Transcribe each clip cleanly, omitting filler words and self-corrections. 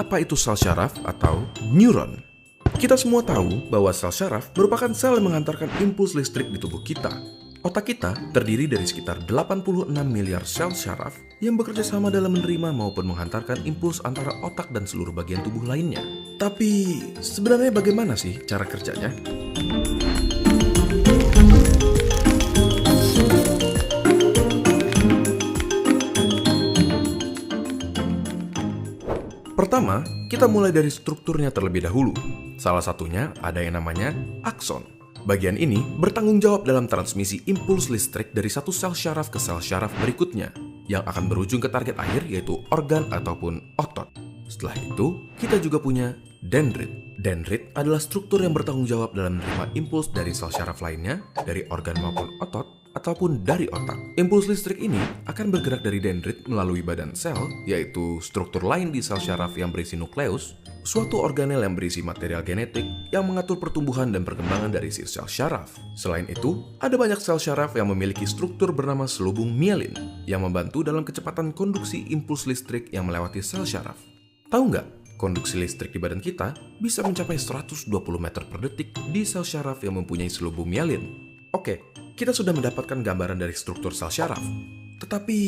apa itu sel syaraf atau neuron? Kita semua tahu bahwa sel syaraf merupakan sel yang mengantarkan impuls listrik di tubuh kita. Otak kita terdiri dari sekitar 86 miliar sel syaraf yang bekerja sama dalam menerima maupun menghantarkan impuls antara otak dan seluruh bagian tubuh lainnya. Tapi sebenarnya bagaimana sih cara kerjanya? Pertama, kita mulai dari strukturnya terlebih dahulu. Salah satunya ada yang namanya akson. Bagian ini bertanggung jawab dalam transmisi impuls listrik dari satu sel syaraf ke sel syaraf berikutnya, yang akan berujung ke target akhir yaitu organ ataupun otot. Setelah itu, kita juga punya dendrit. Dendrit adalah struktur yang bertanggung jawab dalam menerima impuls dari sel syaraf lainnya, dari organ maupun otot, ataupun dari otak. Impuls listrik ini akan bergerak dari dendrit melalui badan sel, yaitu struktur lain di sel syaraf yang berisi nukleus, suatu organel yang berisi material genetik yang mengatur pertumbuhan dan perkembangan dari si sel syaraf. Selain itu, ada banyak sel syaraf yang memiliki struktur bernama selubung mielin yang membantu dalam kecepatan konduksi impuls listrik yang melewati sel syaraf. Tahu nggak? Konduksi listrik di badan kita bisa mencapai 120 meter per detik di sel syaraf yang mempunyai selubung mielin. Oke, kita sudah mendapatkan gambaran dari struktur sel syaraf. Tetapi,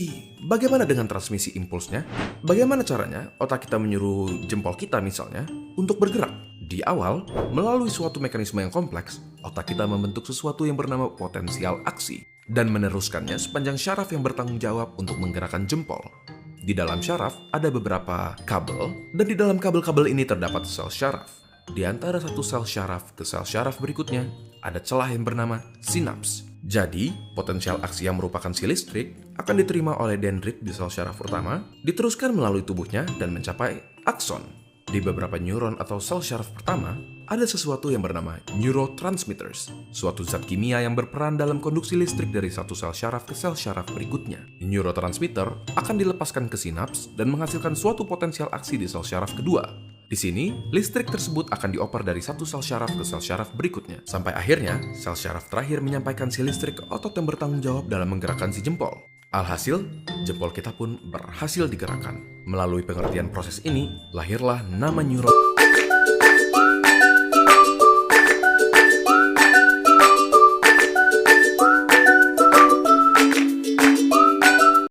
bagaimana dengan transmisi impulsnya? Bagaimana caranya otak kita menyuruh jempol kita misalnya untuk bergerak? Di awal, melalui suatu mekanisme yang kompleks, otak kita membentuk sesuatu yang bernama potensial aksi dan meneruskannya sepanjang syaraf yang bertanggung jawab untuk menggerakkan jempol. Di dalam syaraf ada beberapa kabel, dan di dalam kabel-kabel ini terdapat sel syaraf. Di antara satu sel syaraf ke sel syaraf berikutnya, ada celah yang bernama sinaps. Jadi, potensial aksi yang merupakan si listrik akan diterima oleh dendrit di sel syaraf pertama, diteruskan melalui tubuhnya dan mencapai akson. Di beberapa neuron atau sel syaraf pertama, ada sesuatu yang bernama neurotransmitters, suatu zat kimia yang berperan dalam konduksi listrik dari satu sel syaraf ke sel syaraf berikutnya. Neurotransmitter akan dilepaskan ke sinaps dan menghasilkan suatu potensial aksi di sel syaraf kedua. Di sini, listrik tersebut akan dioper dari satu sel syaraf ke sel syaraf berikutnya. Sampai akhirnya, sel syaraf terakhir menyampaikan si listrik ke otot yang bertanggung jawab dalam menggerakkan si jempol. Alhasil, jempol kita pun berhasil digerakkan. Melalui pengertian proses ini, lahirlah nama neuron.